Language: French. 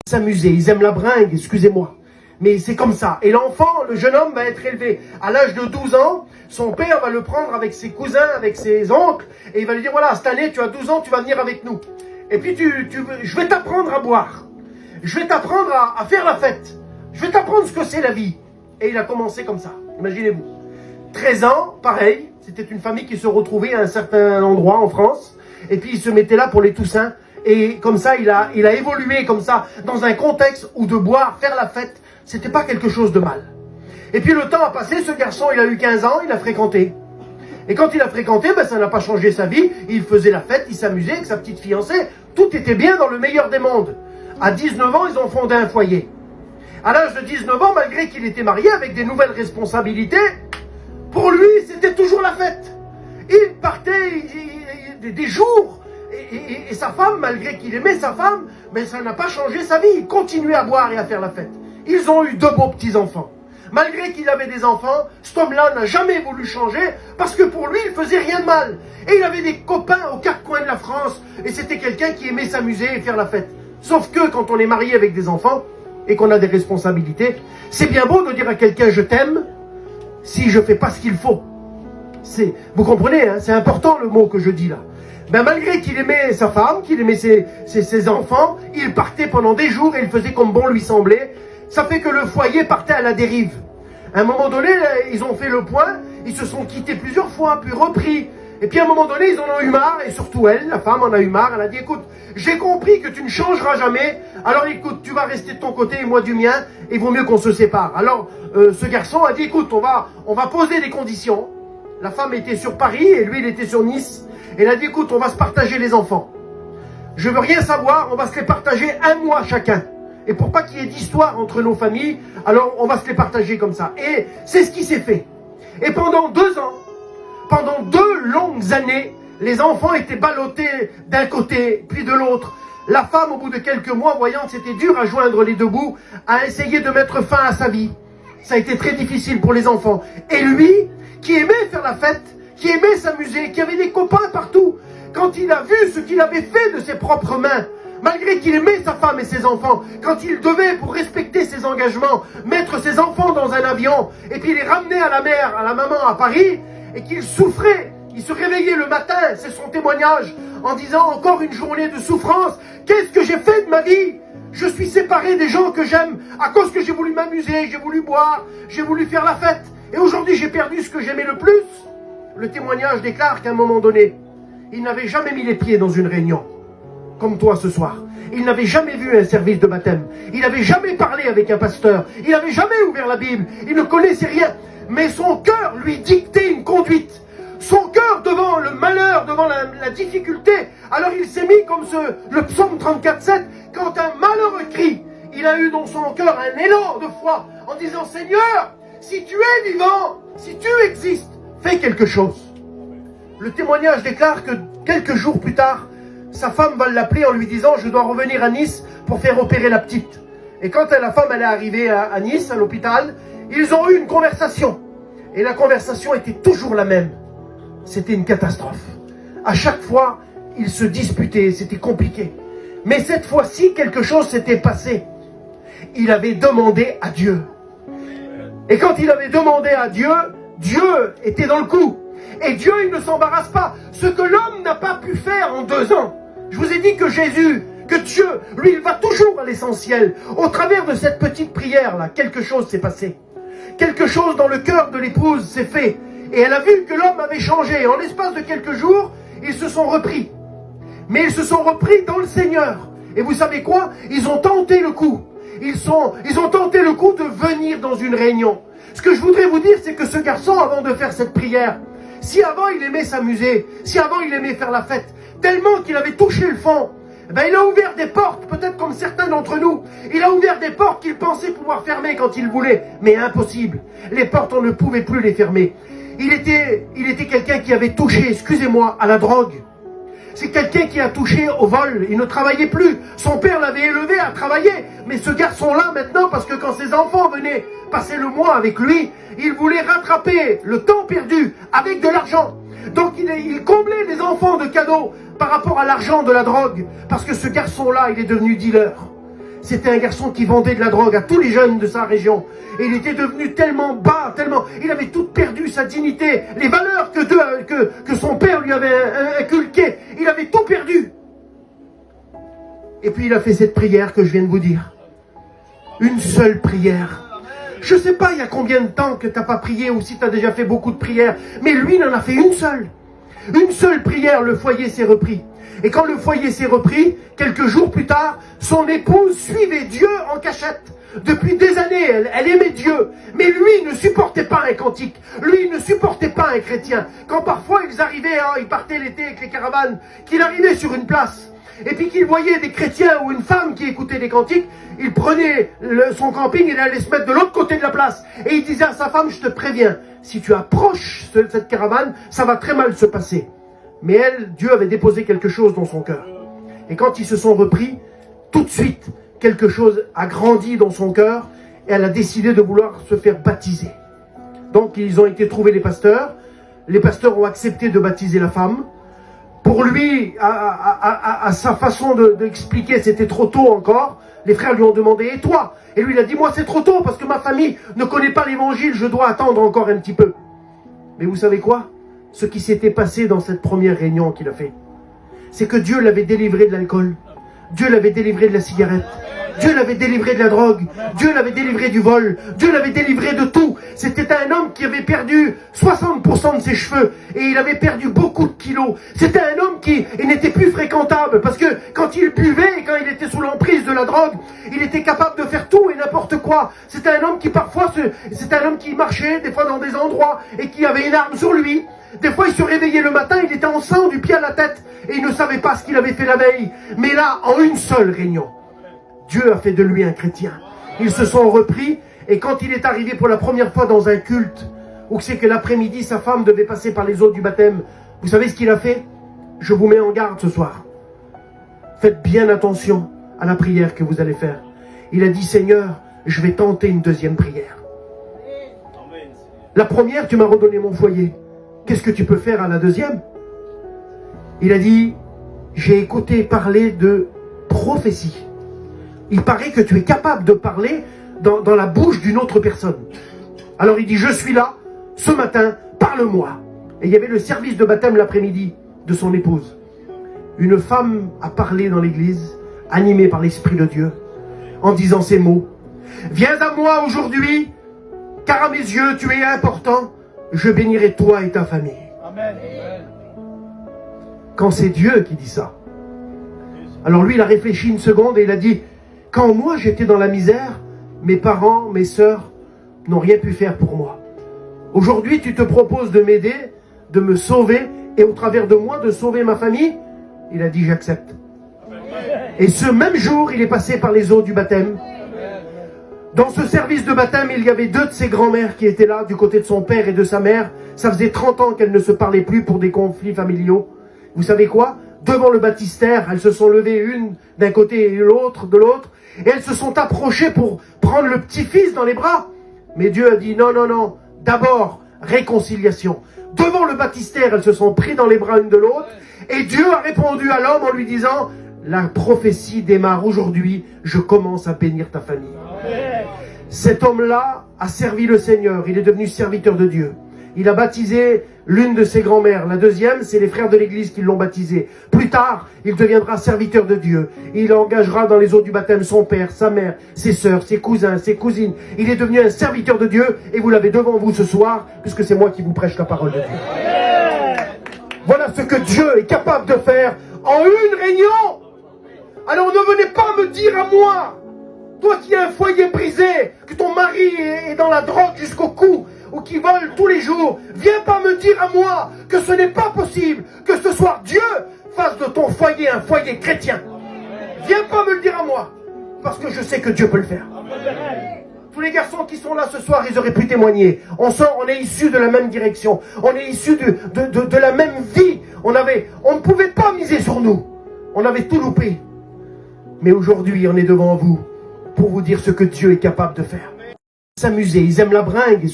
s'amuser, ils aiment la bringue, excusez-moi. Mais c'est comme ça. Et l'enfant, le jeune homme va être élevé. À l'âge de 12 ans, son père va le prendre avec ses cousins, avec ses oncles, et il va lui dire, voilà, cette année, tu as 12 ans, tu vas venir avec nous. Et puis, je vais t'apprendre à boire. Je vais t'apprendre à faire la fête. Je vais t'apprendre ce que c'est la vie. Et il a commencé comme ça. Imaginez-vous. 13 ans, pareil. C'était une famille qui se retrouvait à un certain endroit en France. Et puis, il se mettait là pour les Toussaints. Et comme ça, il a évolué comme ça, dans un contexte où de boire, faire la fête, c'était pas quelque chose de mal. Et puis le temps a passé, ce garçon, il a eu 15 ans, il a fréquenté. Et quand il a fréquenté, ben, ça n'a pas changé sa vie. Il faisait la fête, il s'amusait avec sa petite fiancée. Tout était bien dans le meilleur des mondes. À 19 ans, ils ont fondé un foyer. À l'âge de 19 ans, malgré qu'il était marié avec des nouvelles responsabilités, pour lui, c'était toujours la fête. Il partait des jours. Et sa femme, malgré qu'il aimait sa femme, mais ça n'a pas changé sa vie. Il continuait à boire et à faire la fête. Ils ont eu 2 beaux petits-enfants. Malgré qu'il avait des enfants, cet homme-là n'a jamais voulu changer parce que pour lui, il faisait rien de mal. Et il avait des copains aux 4 coins de la France et c'était quelqu'un qui aimait s'amuser et faire la fête. Sauf que quand on est marié avec des enfants et qu'on a des responsabilités, c'est bien beau de dire à quelqu'un « je t'aime » si je fais pas ce qu'il faut. Vous comprenez, hein, c'est important le mot que je dis là. Ben malgré qu'il aimait sa femme, qu'il aimait ses enfants, il partait pendant des jours et il faisait comme bon lui semblait. Ça fait que le foyer partait à la dérive. À un moment donné, ils ont fait le point, ils se sont quittés plusieurs fois, puis repris. Et puis à un moment donné, ils en ont eu marre, et surtout elle, la femme en a eu marre. Elle a dit, écoute, j'ai compris que tu ne changeras jamais, alors écoute, tu vas rester de ton côté et moi du mien, et il vaut mieux qu'on se sépare. Alors ce garçon a dit, écoute, on va poser des conditions. La femme était sur Paris, et lui, il était sur Nice. Et il a dit, écoute, on va se partager les enfants. Je veux rien savoir, on va se les partager 1 mois chacun. Et pour pas qu'il y ait d'histoire entre nos familles, alors on va se les partager comme ça. Et c'est ce qui s'est fait. Et pendant 2 ans, pendant 2 longues années, les enfants étaient ballottés d'un côté, puis de l'autre. La femme, au bout de quelques mois, voyant que c'était dur à joindre les 2 bouts, a essayé de mettre fin à sa vie. Ça a été très difficile pour les enfants. Et lui, qui aimait faire la fête, qui aimait s'amuser, qui avait des copains partout, quand il a vu ce qu'il avait fait de ses propres mains, malgré qu'il aimait sa femme et ses enfants, quand il devait, pour respecter ses engagements, mettre ses enfants dans un avion, et puis les ramener à la mère, à la maman à Paris, et qu'il souffrait, il se réveillait le matin, c'est son témoignage, en disant encore une journée de souffrance, qu'est-ce que j'ai fait de ma vie? Je suis séparé des gens que j'aime, à cause que j'ai voulu m'amuser, j'ai voulu boire, j'ai voulu faire la fête, et aujourd'hui j'ai perdu ce que j'aimais le plus. Le témoignage déclare qu'à un moment donné, il n'avait jamais mis les pieds dans une réunion, comme toi ce soir. Il n'avait jamais vu un service de baptême. Il n'avait jamais parlé avec un pasteur. Il n'avait jamais ouvert la Bible. Il ne connaissait rien. Mais son cœur lui dictait une conduite. Son cœur devant le malheur, devant la difficulté. Alors il s'est mis comme le psaume 34,7. Quand un malheureux crie, il a eu dans son cœur un élan de foi en disant, Seigneur, si tu es vivant, si tu existes, fais quelque chose. Le témoignage déclare que quelques jours plus tard, sa femme va l'appeler en lui disant « Je dois revenir à Nice pour faire opérer la petite ». Et quand la femme elle est arrivée à Nice, à l'hôpital, ils ont eu une conversation. Et la conversation était toujours la même. C'était une catastrophe. À chaque fois, ils se disputaient, c'était compliqué. Mais cette fois-ci, quelque chose s'était passé. Il avait demandé à Dieu. Et quand il avait demandé à Dieu, Dieu était dans le coup. Et Dieu, il ne s'embarrasse pas. Ce que l'homme n'a pas pu faire en 2 ans. Je vous ai dit que Jésus, que Dieu, lui, il va toujours à l'essentiel. Au travers de cette petite prière-là, quelque chose s'est passé. Quelque chose dans le cœur de l'épouse s'est fait. Et elle a vu que l'homme avait changé. En l'espace de quelques jours, ils se sont repris. Mais ils se sont repris dans le Seigneur. Et vous savez quoi? Ils ont tenté le coup. Ils ont tenté le coup de venir dans une réunion. Ce que je voudrais vous dire, c'est que ce garçon, avant de faire cette prière, si avant il aimait s'amuser, si avant il aimait faire la fête, tellement qu'il avait touché le fond, ben il a ouvert des portes, peut-être comme certains d'entre nous. Il a ouvert des portes qu'il pensait pouvoir fermer quand il voulait, mais impossible. Les portes, on ne pouvait plus les fermer. Il était quelqu'un qui avait touché, excusez-moi, à la drogue. C'est quelqu'un qui a touché au vol. Il ne travaillait plus. Son père l'avait élevé à travailler. Mais ce garçon-là, maintenant, parce que quand ses enfants venaient passer le mois avec lui, il voulait rattraper le temps perdu avec de l'argent. Donc il comblait les enfants de cadeaux par rapport à l'argent de la drogue. Parce que ce garçon-là, il est devenu dealer. C'était un garçon qui vendait de la drogue à tous les jeunes de sa région. Et il était devenu tellement bas, tellement... Il avait tout perdu, sa dignité, les valeurs que son père lui avait inculquées. Il avait tout perdu. Et puis il a fait cette prière que je viens de vous dire. Une seule prière. Je ne sais pas il y a combien de temps que tu n'as pas prié ou si tu as déjà fait beaucoup de prières. Mais lui, il en a fait une seule. Une seule prière, le foyer s'est repris. Et quand le foyer s'est repris, quelques jours plus tard, son épouse suivait Dieu en cachette. Depuis des années, elle aimait Dieu. Mais lui ne supportait pas un cantique. Lui ne supportait pas un chrétien. Quand parfois ils arrivaient, ils partaient l'été avec les caravanes, qu'il arrivait sur une place, et puis qu'il voyait des chrétiens ou une femme qui écoutait des cantiques, il prenait son camping et il allait se mettre de l'autre côté de la place. Et il disait à sa femme, je te préviens, si tu approches cette caravane, ça va très mal se passer. Mais elle, Dieu avait déposé quelque chose dans son cœur. Et quand ils se sont repris, tout de suite, quelque chose a grandi dans son cœur et elle a décidé de vouloir se faire baptiser. Donc ils ont été trouver les pasteurs ont accepté de baptiser la femme. Pour lui, à sa façon d'expliquer, c'était trop tôt encore. Les frères lui ont demandé, et toi? Et lui, il a dit, moi c'est trop tôt parce que ma famille ne connaît pas l'évangile, je dois attendre encore un petit peu. Mais vous savez quoi? Ce qui s'était passé dans cette première réunion qu'il a fait, c'est que Dieu l'avait délivré de l'alcool, Dieu l'avait délivré de la cigarette, Dieu l'avait délivré de la drogue, Dieu l'avait délivré du vol, Dieu l'avait délivré de tout. C'était un homme qui avait perdu 60% de ses cheveux et il avait perdu beaucoup de kilos. C'était un homme qui n'était plus fréquentable parce que quand il buvait et quand il était sous l'emprise de la drogue, il était capable de faire tout et n'importe quoi. C'était un homme qui parfois, c'était un homme qui marchait des fois dans des endroits et qui avait une arme sur lui. Des fois, il se réveillait le matin, il était en sang du pied à la tête et il ne savait pas ce qu'il avait fait la veille. Mais là, en une seule réunion, Dieu a fait de lui un chrétien. Ils se sont repris et quand il est arrivé pour la première fois dans un culte, où c'est que l'après-midi, sa femme devait passer par les eaux du baptême, vous savez ce qu'il a fait? Je vous mets en garde ce soir. Faites bien attention à la prière que vous allez faire. Il a dit, Seigneur, je vais tenter une deuxième prière. La première, tu m'as redonné mon foyer. Qu'est-ce que tu peux faire à la deuxième? Il a dit, j'ai écouté parler de prophétie. Il paraît que tu es capable de parler dans la bouche d'une autre personne. Alors il dit, je suis là, ce matin, parle-moi. Et il y avait le service de baptême l'après-midi de son épouse. Une femme a parlé dans l'église, animée par l'Esprit de Dieu, en disant ces mots. Viens à moi aujourd'hui, car à mes yeux tu es important. Je bénirai toi et ta famille. Amen. Quand c'est Dieu qui dit ça. Alors lui, il a réfléchi une seconde et il a dit, quand moi j'étais dans la misère, mes parents, mes sœurs n'ont rien pu faire pour moi. Aujourd'hui, tu te proposes de m'aider, de me sauver et au travers de moi de sauver ma famille. Il a dit, j'accepte. Et ce même jour, il est passé par les eaux du baptême. Dans ce service de baptême, il y avait deux de ses grands-mères qui étaient là, du côté de son père et de sa mère. Ça faisait 30 ans qu'elles ne se parlaient plus pour des conflits familiaux. Vous savez quoi? Devant le baptistère, elles se sont levées une d'un côté et l'autre de l'autre. Et elles se sont approchées pour prendre le petit-fils dans les bras. Mais Dieu a dit non, non, non. D'abord, réconciliation. Devant le baptistère, elles se sont prises dans les bras une de l'autre. Et Dieu a répondu à l'homme en lui disant, la prophétie démarre aujourd'hui, je commence à bénir ta famille. Cet homme-là a servi le Seigneur, il est devenu serviteur de Dieu. Il a baptisé l'une de ses grand-mères. La deuxième, c'est les frères de l'église qui l'ont baptisé. Plus tard, il deviendra serviteur de Dieu. Il engagera dans les eaux du baptême son père, sa mère, ses sœurs, ses cousins, ses cousines. Il est devenu un serviteur de Dieu et vous l'avez devant vous ce soir, puisque c'est moi qui vous prêche la parole de Dieu. Voilà ce que Dieu est capable de faire en une réunion. Alors ne venez pas me dire à moi, toi qui as un foyer brisé, que ton mari est dans la drogue jusqu'au cou, ou qui vole tous les jours, viens pas me dire à moi que ce n'est pas possible que ce soir Dieu fasse de ton foyer un foyer chrétien. Viens pas me le dire à moi, parce que je sais que Dieu peut le faire. Tous les garçons qui sont là ce soir, ils auraient pu témoigner. On est issus de la même direction, on est issus de la même vie. On ne pouvait pas miser sur nous, on avait tout loupé. Mais aujourd'hui, on est devant vous pour vous dire ce que Dieu est capable de faire. S'amuser, ils aiment la bringue.